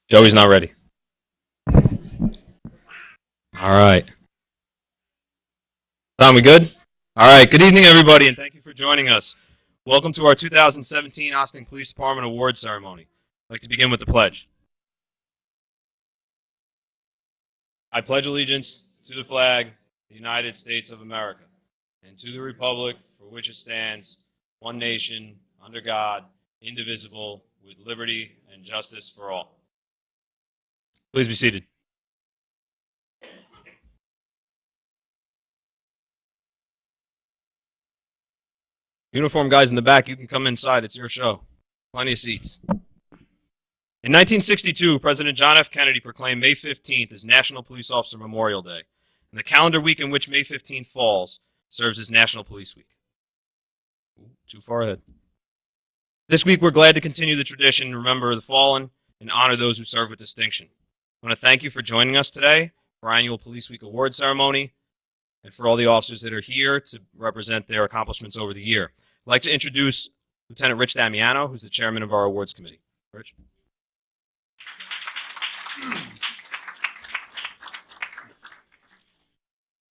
Joey's not ready. All right. Tom, we good? All right. Good evening, everybody, and thank you for joining us. Welcome to our 2017 Ossining Police Department Awards Ceremony. I'd like to begin with the pledge. I pledge allegiance to the flag of the United States of America and to the republic for which it stands, one nation, under God, indivisible, with liberty and justice for all. Please be seated. Uniform guys in the back, you can come inside. It's your show. Plenty of seats. In 1962, President John F. Kennedy proclaimed May 15th as National Police Officer Memorial Day, and the calendar week in which May 15th falls serves as National Police Week. Too far ahead. This week, we're glad to continue the tradition and remember the fallen and honor those who serve with distinction. I want to thank you for joining us today for our annual Police Week Award ceremony and for all the officers that are here to represent their accomplishments over the year. I'd like to introduce Lieutenant Rich Damiano, who's the chairman of our awards committee. Rich.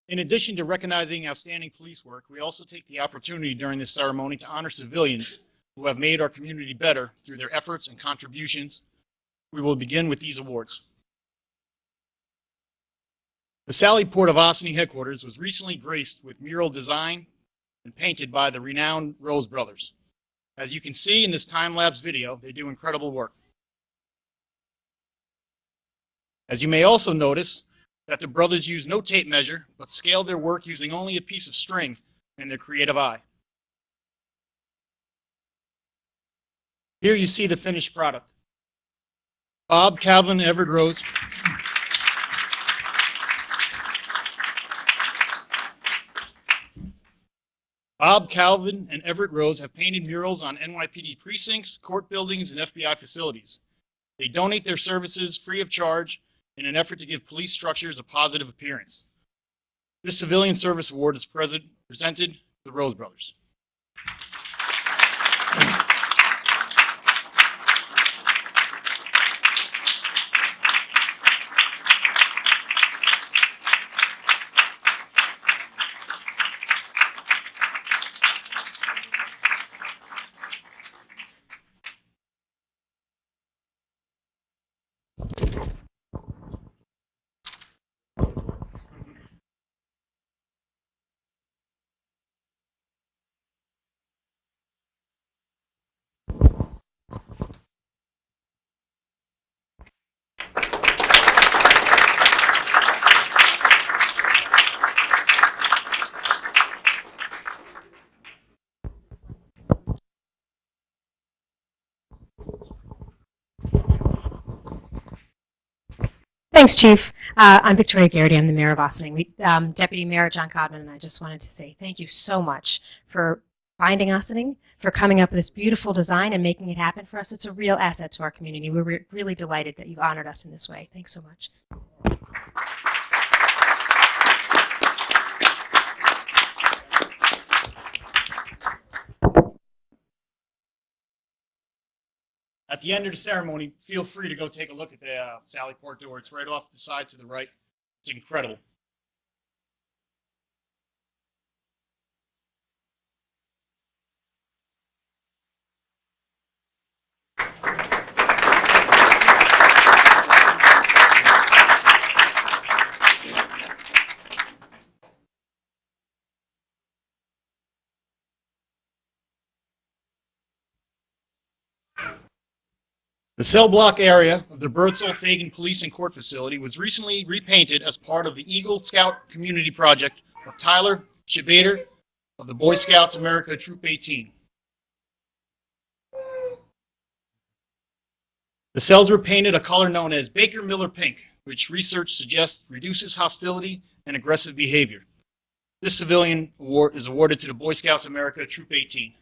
In addition to recognizing outstanding police work, we also take the opportunity during this ceremony to honor civilians who have made our community better through their efforts and contributions. We will begin with these awards. The Sally Port of Ossining headquarters was recently graced with mural design and painted by the renowned Rose brothers. As you can see in this time-lapse video, they do incredible work. As you may also notice, that the brothers use no tape measure, but scaled their work using only a piece of string and their creative eye. Here you see the finished product. Bob, Calvin, Everett Rose. Bob, Calvin, and Everett Rose have painted murals on NYPD precincts, court buildings, and FBI facilities. They donate their services free of charge in an effort to give police structures a positive appearance. This Civilian Service Award is presented to the Rose brothers. Thanks, Chief. I'm Victoria Garrity. I'm the Mayor of Ossining. Deputy Mayor John Codman and I just wanted to say thank you so much for finding Ossining, for coming up with this beautiful design and making it happen for us. It's a real asset to our community. We're really delighted that you've honored us in this way. Thanks so much. At the end of the ceremony, feel free to go take a look at the Sally Port door. It's right off the side to the right. It's incredible. The cell block area of the Birdsall-Fagan Police and Court Facility was recently repainted as part of the Eagle Scout Community Project of Tyler Shibader of the Boy Scouts America Troop 18. The cells were painted a color known as Baker Miller Pink, which research suggests reduces hostility and aggressive behavior. This civilian award is awarded to the Boy Scouts America Troop 18.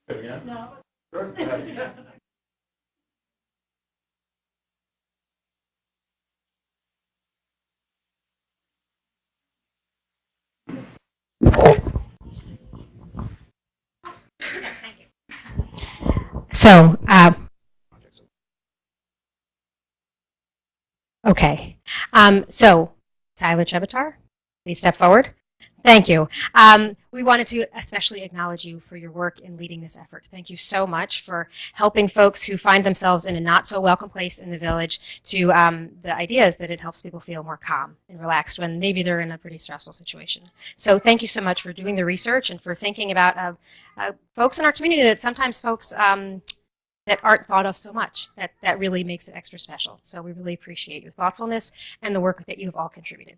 So, okay. So, Tyler Chebitar, please step forward. Thank you. We wanted to especially acknowledge you for your work in leading this effort. Thank you so much for helping folks who find themselves in a not so welcome place in the village to the ideas that it helps people feel more calm and relaxed when maybe they're in a pretty stressful situation. So thank you so much for doing the research and for thinking about folks in our community that sometimes folks that aren't thought of so much. That really makes it extra special. So we really appreciate your thoughtfulness and the work that you have all contributed.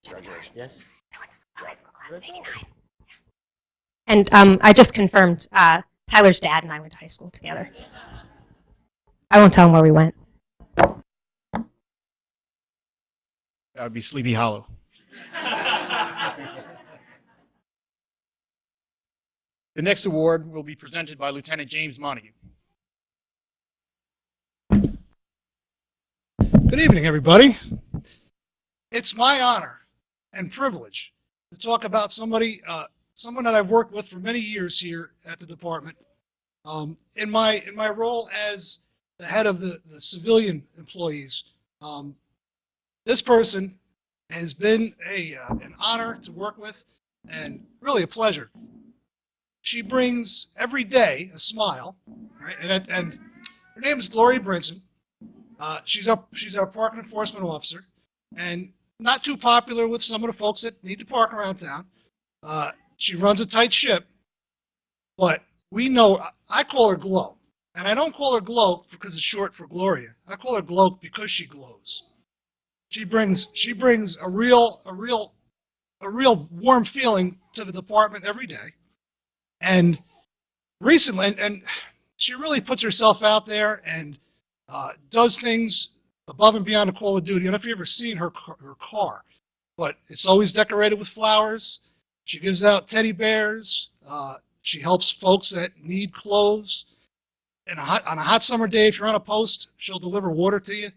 Congratulations. Yes. I went to the high school class of '89. And I just confirmed Tyler's dad and I went to high school together. I won't tell him where we went. That would be Sleepy Hollow. The next award will be presented by Lieutenant James Montague. Good evening, everybody. It's my honor and privilege to talk about someone that I've worked with for many years here at the department. In my role as the head of the civilian employees, this person has been an honor to work with and really a pleasure. She brings every day a smile, right? And her name is Gloria Brinson. She's our park enforcement officer, and not too popular with some of the folks that need to park around town. She runs a tight ship, but we know, I call her Glow. And I don't call her Glow because it's short for Gloria. I call her Glow because she glows. She brings a real warm feeling to the department every day. And recently, and she really puts herself out there and does things above and beyond the call of duty. I don't know if you've ever seen her car, but it's always decorated with flowers. She gives out teddy bears. She helps folks that need clothes. And on a hot summer day, if you're on a post, she'll deliver water to you.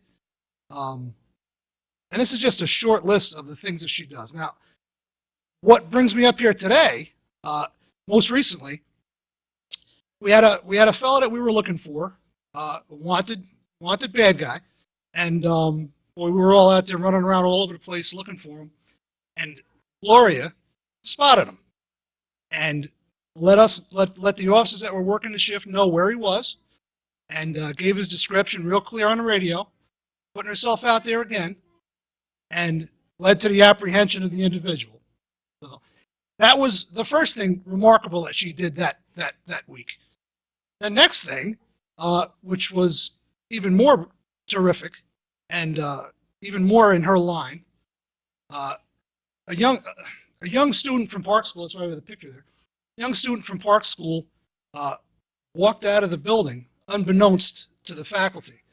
And this is just a short list of the things that she does. Now, what brings me up here today, most recently, we had a fellow that we were looking for, wanted bad guy, and we were all out there running around all over the place looking for him, and Gloria spotted him and let the officers that were working the shift know where he was, and gave his description real clear on the radio, putting herself out there again, and led to the apprehension of the individual. So that was the first thing remarkable that she did that week. The next thing, which was even more terrific and even more in her line, a young student from Park School, that's why I have the picture there, a young student from Park School walked out of the building unbeknownst to the faculty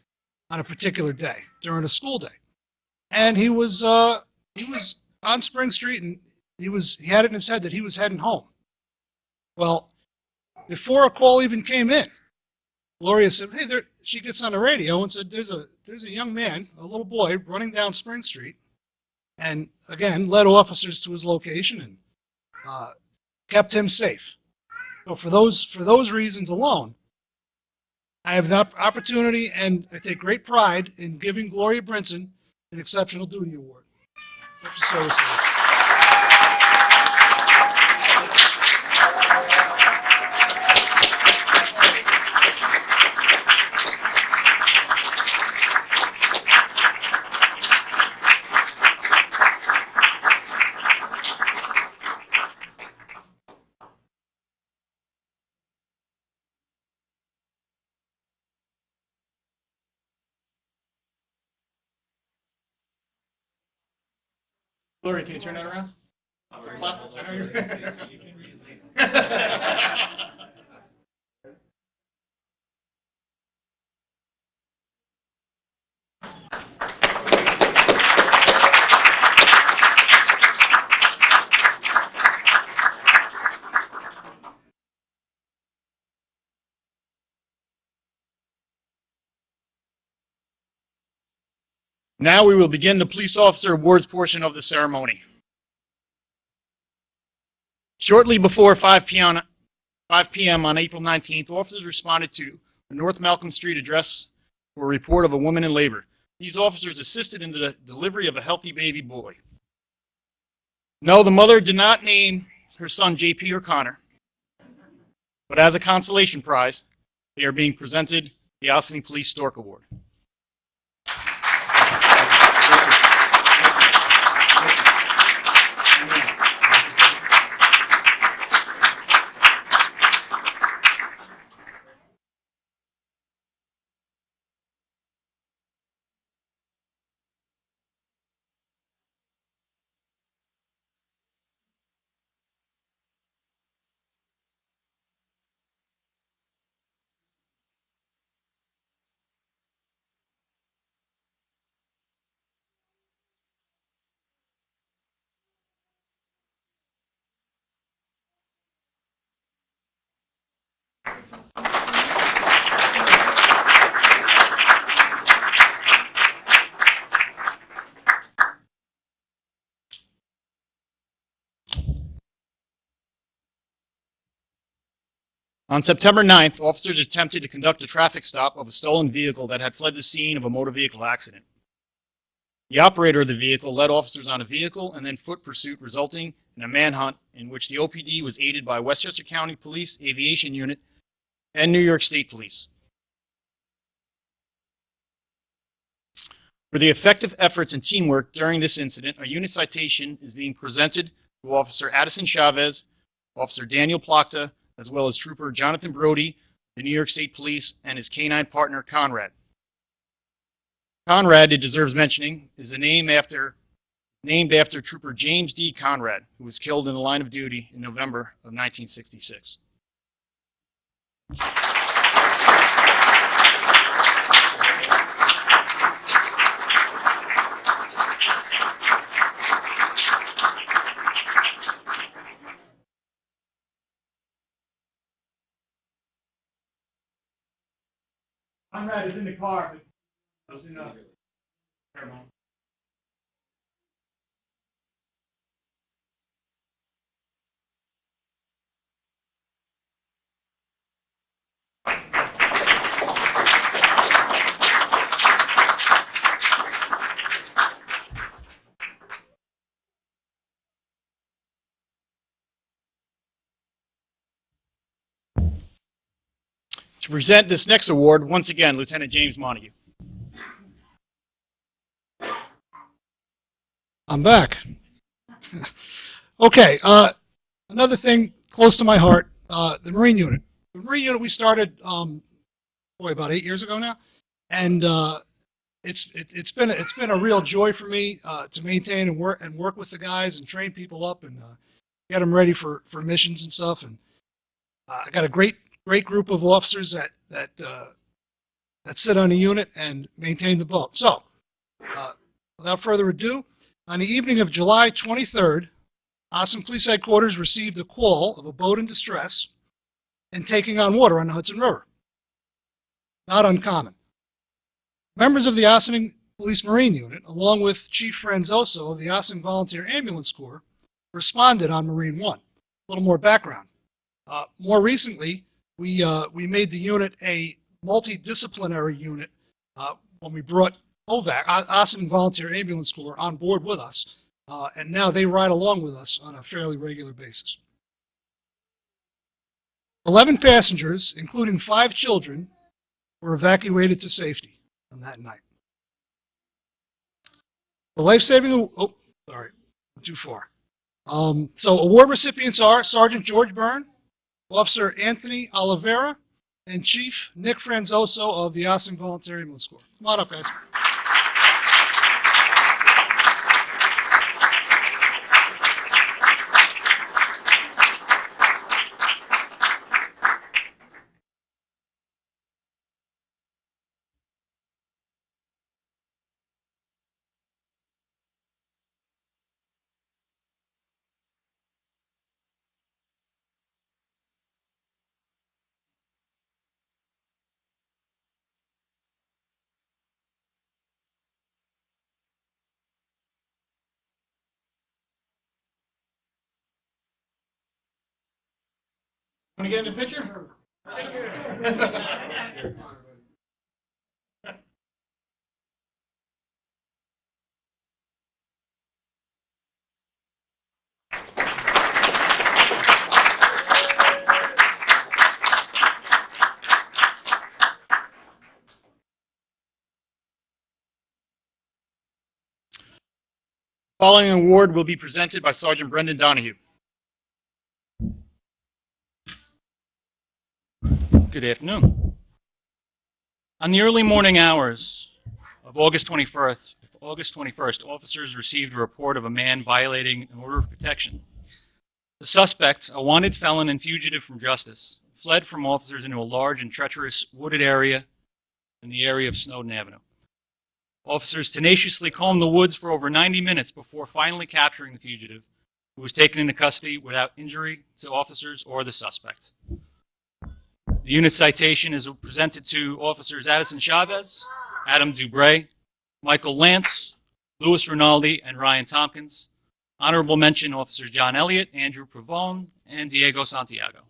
on a particular day during a school day. And he was on Spring Street, and he had it in his head that he was heading home. Well, before a call even came in, Gloria said, "Hey, there." She gets on the radio and said, "There's a young man, a little boy, running down Spring Street," and again led officers to his location and kept him safe. So for those reasons alone, I have the opportunity, and I take great pride in giving Gloria Brinson an Exceptional Duty Award. Exceptional Service Award. Gloria, can you turn that around? Now we will begin the police officer awards portion of the ceremony. Shortly before 5 p.m. on April 19th, officers responded to the North Malcolm Street address for a report of a woman in labor. These officers assisted in the delivery of a healthy baby boy. No, the mother did not name her son JP or Connor, but as a consolation prize, they are being presented the Ossining Police Stork Award. On September 9th, officers attempted to conduct a traffic stop of a stolen vehicle that had fled the scene of a motor vehicle accident. The operator of the vehicle led officers on a vehicle and then foot pursuit, resulting in a manhunt in which the OPD was aided by Westchester County Police Aviation Unit and New York State Police. For the effective efforts and teamwork during this incident, a unit citation is being presented to Officer Addison Chavez, Officer Daniel Plachta, as well as Trooper Jonathan Brody, the New York State Police, and his canine partner, Conrad. Conrad, it deserves mentioning, is named after Trooper James D. Conrad, who was killed in the line of duty in November of 1966. Conrad is in the car, but doesn't know. To present this next award, once again, Lieutenant James Montague. I'm back. Okay, another thing close to my heart, the Marine Unit. The Marine Unit we started, about 8 years ago now, and it's been a real joy for me to maintain and work with the guys and train people up and get them ready for missions and stuff. And I got a great group of officers that sit on the unit and maintain the boat. So, without further ado, on the evening of July 23rd, Ossining Police Headquarters received a call of a boat in distress and taking on water on the Hudson River. Not uncommon. Members of the Ossining Police Marine Unit, along with Chief Franzoso of the Ossining Volunteer Ambulance Corps, responded on Marine One. A little more background. More recently, we made the unit a multidisciplinary unit when we brought OVAC, Ossining Volunteer Ambulance Corps, on board with us, and now they ride along with us on a fairly regular basis. 11 passengers, including 5 children, were evacuated to safety on that night. The life-saving, oh, sorry, too far. So award recipients are Sergeant George Byrne, Officer Anthony Oliveira, and Chief Nick Franzoso of the Ossining Volunteer Ambulance Corps. Come on up, guys. Want to get in the picture? Following award will be presented by Sergeant Brendan Donahue. Good afternoon. On the early morning hours of August 21st, officers received a report of a man violating an order of protection. The suspect, a wanted felon and fugitive from justice, fled from officers into a large and treacherous wooded area in the area of Snowden Avenue. Officers tenaciously combed the woods for over 90 minutes before finally capturing the fugitive, who was taken into custody without injury to officers or the suspect. The unit citation is presented to Officers Addison Chavez, Adam Dubray, Michael Lance, Louis Rinaldi, and Ryan Tompkins. Honorable mention Officers John Elliott, Andrew Pavone, and Diego Santiago.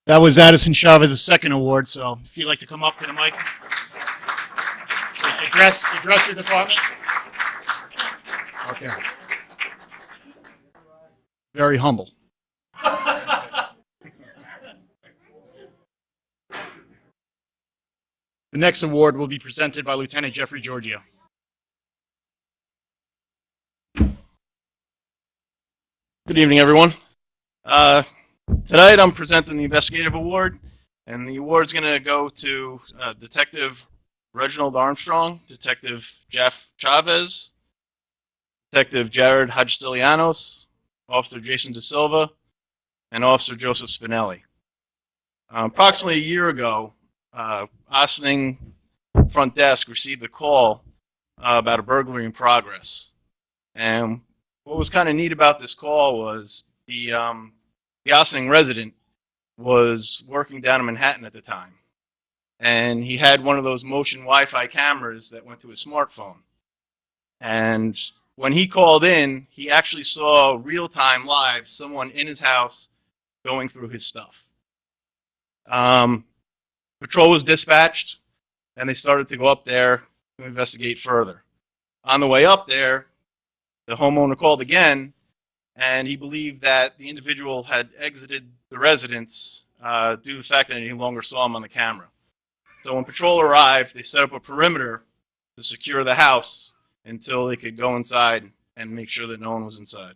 That was Addison Chavez's second award, so if you'd like to come up to the mic. Address your department. Okay. Very humble. The next award will be presented by Lieutenant Jeffrey Giorgio. Good evening, everyone. Tonight I'm presenting the Investigative Award, and the award's going to go to Detective Reginald Armstrong, Detective Jeff Chavez, Detective Jared Hadjstilianos, Officer Jason De Silva, and Officer Joseph Spinelli. Approximately a year ago, Ossining front desk received a call about a burglary in progress. And what was kind of neat about this call was the Ossining resident was working down in Manhattan at the time. And he had one of those motion Wi-Fi cameras that went to his smartphone. And when he called in, he actually saw real-time live someone in his house going through his stuff. Patrol was dispatched, and they started to go up there to investigate further. On the way up there, the homeowner called again, and he believed that the individual had exited the residence due to the fact that they no longer saw him on the camera. So when patrol arrived, they set up a perimeter to secure the house until they could go inside and make sure that no one was inside.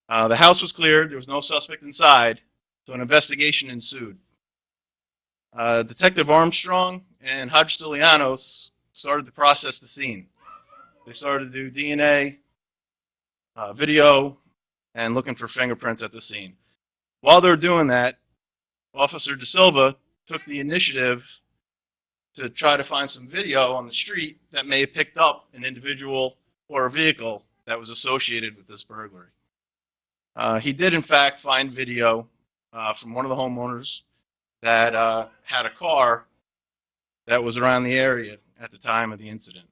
The house was cleared. There was no suspect inside, so an investigation ensued. Detective Armstrong and Hadjstilianos started to process the scene. They started to do DNA, video, and looking for fingerprints at the scene. While they were doing that, Officer De Silva took the initiative to try to find some video on the street that may have picked up an individual or a vehicle that was associated with this burglary. He did, in fact, find video from one of the homeowners that had a car that was around the area at the time of the incident.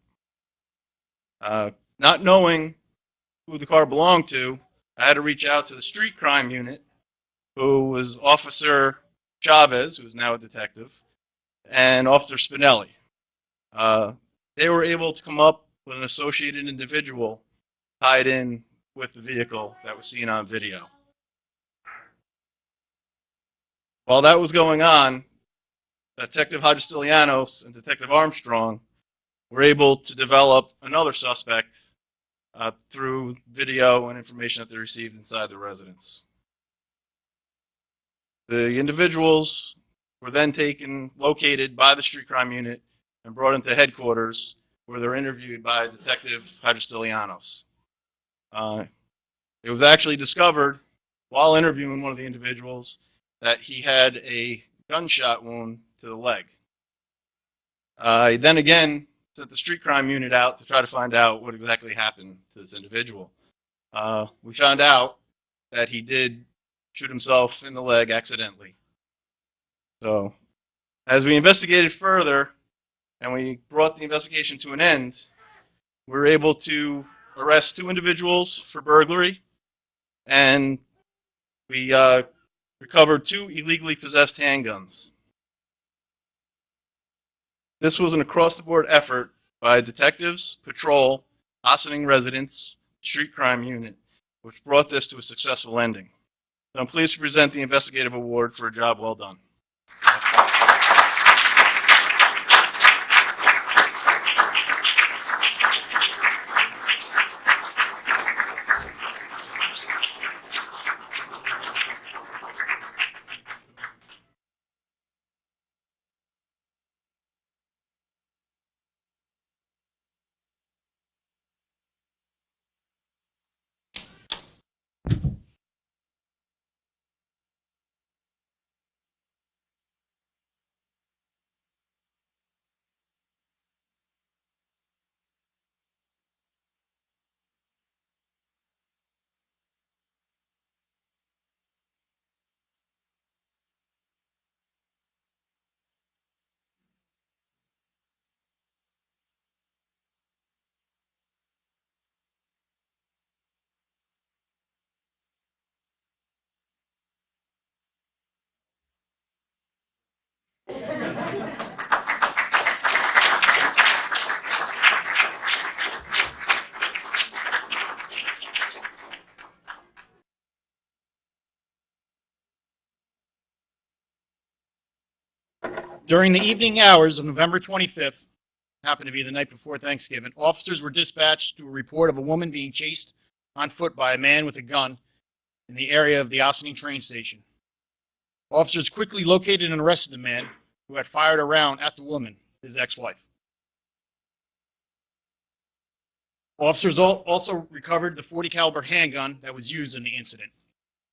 Not knowing who the car belonged to, I had to reach out to the street crime unit, who was Officer Chavez, who is now a detective, and Officer Spinelli. They were able to come up with an associated individual tied in with the vehicle that was seen on video. While that was going on, Detective Hadjstilianos and Detective Armstrong were able to develop another suspect through video and information that they received inside the residence. The individuals were then located by the street crime unit and brought into headquarters where they're interviewed by Detective Hydrostilianos. It was actually discovered while interviewing one of the individuals that he had a gunshot wound to the leg. He then again sent the street crime unit out to try to find out what exactly happened to this individual. We found out that he did shoot himself in the leg accidentally. So, as we investigated further and we brought the investigation to an end, we were able to arrest 2 individuals for burglary, and we recovered 2 illegally possessed handguns. This was an across-the-board effort by detectives, patrol, Ossining residents, street crime unit, which brought this to a successful ending. So I'm pleased to present the Investigative Award for a job well done. During the evening hours of November 25th, happened to be the night before Thanksgiving, officers were dispatched to a report of a woman being chased on foot by a man with a gun in the area of the Ossining train station. Officers quickly located and arrested the man who had fired a round at the woman, his ex-wife. Officers also recovered the .40 caliber handgun that was used in the incident.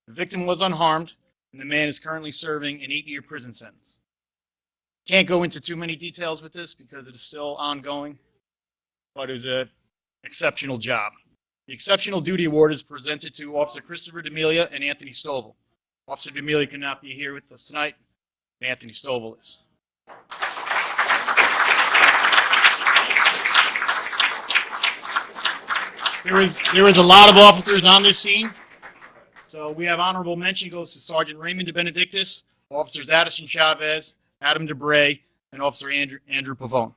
The victim was unharmed, and the man is currently serving an 8-year prison sentence. Can't go into too many details with this because it is still ongoing, but it was an exceptional job. The Exceptional Duty Award is presented to Officer Christopher D'Amelia and Anthony Stovall. Officer D'Amelia could not be here with us tonight, and Anthony Stovall is. There was a lot of officers on this scene. So we have honorable mention goes to Sergeant Raymond DeBenedictis, Officers Addison Chavez, Adam DeBray, and Officer Andrew Pavone.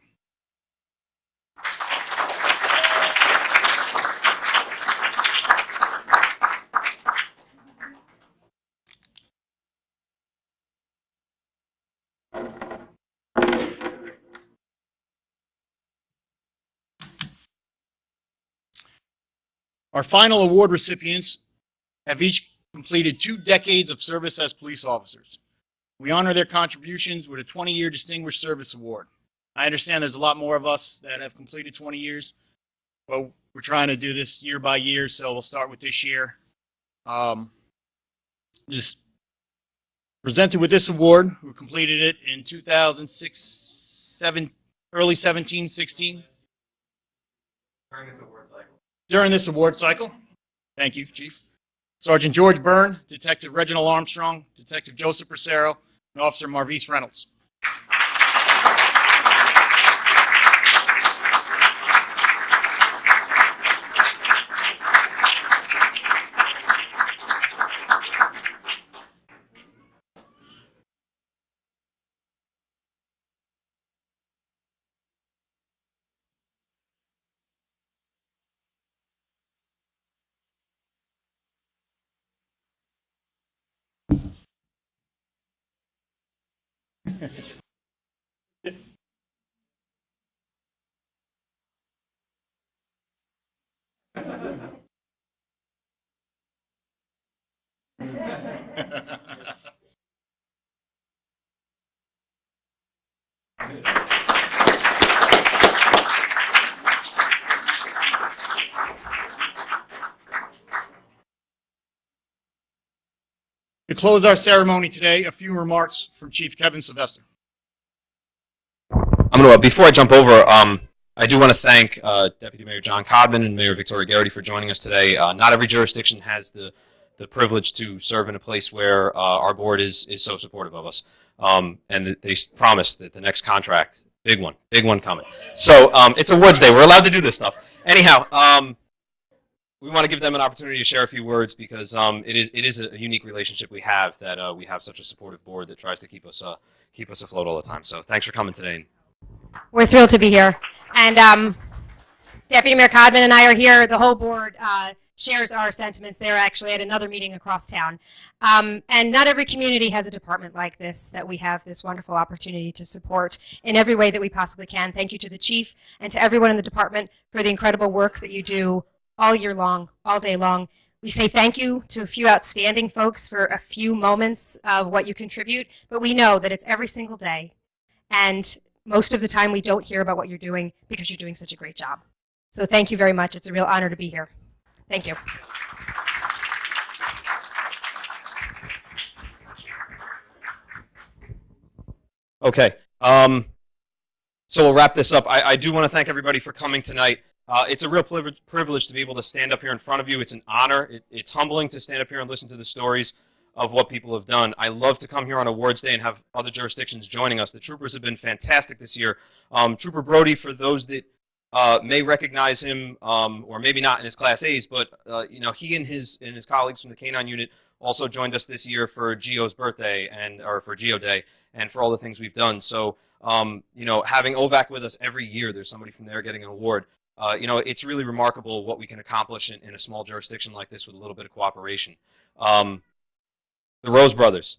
Our final award recipients have each completed 2 decades of service as police officers. We honor their contributions with a 20-year Distinguished Service Award. I understand there's a lot more of us that have completed 20 years, but we're trying to do this year by year, so we'll start with this year. Just presented with this award, who completed it in 2006, early 17, 16. During this award cycle. Thank you, Chief. Sergeant George Byrne, Detective Reginald Armstrong, Detective Joseph Bracero, and Officer Marvise Reynolds. To close our ceremony today, a few remarks from Chief Kevin Sylvester. Before I jump over, I do want to thank Deputy Mayor John Codman and Mayor Victoria Garrity for joining us today. Not every jurisdiction has the privilege to serve in a place where our board is so supportive of us. And they promised that the next contract, big one coming. So it's awards day. We're allowed to do this stuff. Anyhow, we want to give them an opportunity to share a few words because it is a unique relationship we have that we have such a supportive board that tries to keep us afloat all the time. So thanks for coming today. We're thrilled to be here. And Deputy Mayor Codman and I are here. The whole board shares our sentiments. They're actually at another meeting across town. And not every community has a department like this that we have this wonderful opportunity to support in every way that we possibly can. Thank you to the chief and to everyone in the department for the incredible work that you do all year long, all day long. We say thank you to a few outstanding folks for a few moments of what you contribute, but we know that it's every single day. And most of the time we don't hear about what you're doing because you're doing such a great job. So thank you very much. It's a real honor to be here. Thank you. Okay. So we'll wrap this up. I do want to thank everybody for coming tonight. It's a real privilege to be able to stand up here in front of you. It's an honor. It's humbling to stand up here and listen to the stories of what people have done. I love to come here on awards day and have other jurisdictions joining us. The troopers have been fantastic this year. Trooper Brody, for those that may recognize him, or maybe not in his Class A's, but you know, he and his colleagues from the K-9 unit also joined us this year for Gio's birthday or for Gio Day and for all the things we've done. So you know, having OVAC with us every year, there's somebody from there getting an award. You know, it's really remarkable what we can accomplish in a small jurisdiction like this with a little bit of cooperation. The Rose Brothers.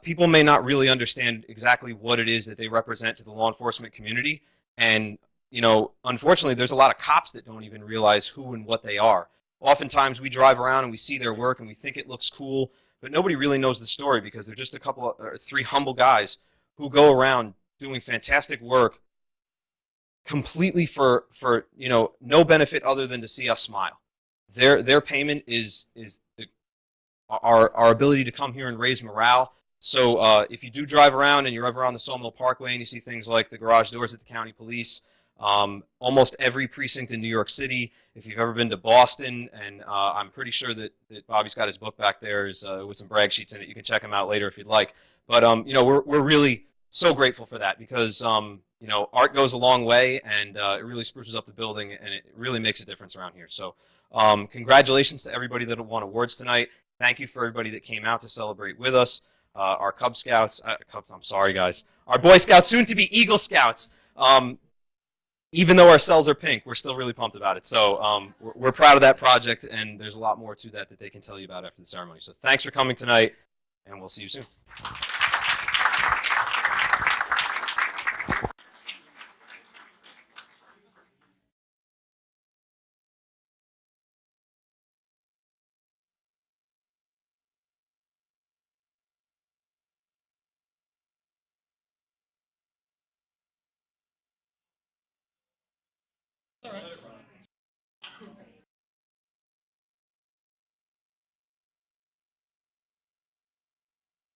People may not really understand exactly what it is that they represent to the law enforcement community. And, you know, unfortunately, there's a lot of cops that don't even realize who and what they are. Oftentimes, we drive around and we see their work and we think it looks cool, but nobody really knows the story because they're just a couple of, or three humble guys who go around doing fantastic work completely for you know, no benefit other than to see us smile. Their payment is our ability to come here and raise morale. So if you do drive around and you're ever on the Sawmill Parkway and you see things like the garage doors at the county police, almost every precinct in New York City, if you've ever been to Boston, and I'm pretty sure that Bobby's got his book back there is, with some brag sheets in it. You can check them out later if you'd like. But you know, we're really so grateful for that because you know, art goes a long way, and it really spruces up the building, and it really makes a difference around here. So congratulations to everybody that won awards tonight. Thank you for everybody that came out to celebrate with us. Our Cub Scouts, I'm sorry guys, our Boy Scouts, soon to be Eagle Scouts. Even though our cells are pink, we're still really pumped about it. So we're proud of that project, and there's a lot more to that they can tell you about after the ceremony. So thanks for coming tonight, and we'll see you soon.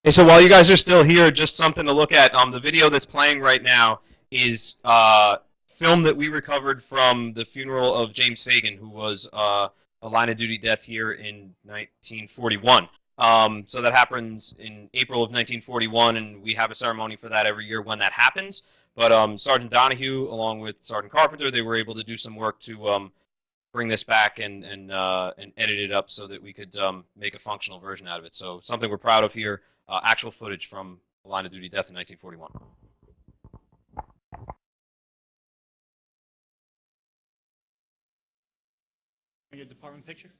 Hey, so while you guys are still here, just something to look at. The video that's playing right now is film that we recovered from the funeral of James Fagan, who was a line of duty death here in 1941. So that happens in April of 1941, and we have a ceremony for that every year when that happens. But Sergeant Donahue, along with Sergeant Carpenter, they were able to do some work to bring this back and edit it up so that we could make a functional version out of it. So something we're proud of here, actual footage from a line of duty death in 1941. Get a department picture?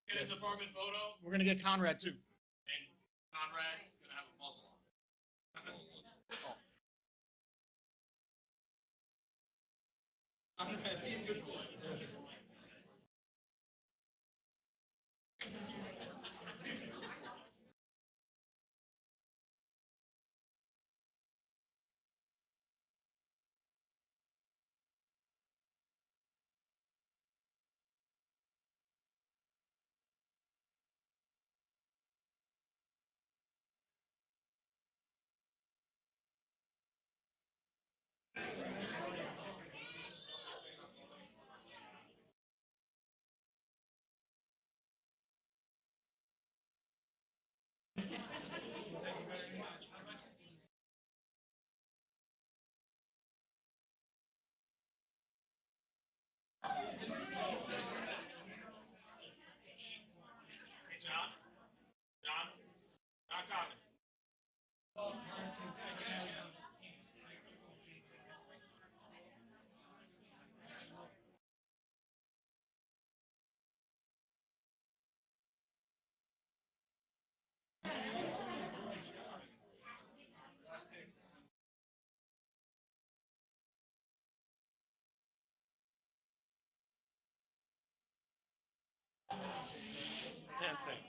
Get a department photo? We're going to get Conrad too. And Conrad's going to have a muzzle on. Commencing.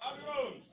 Bobby Rose.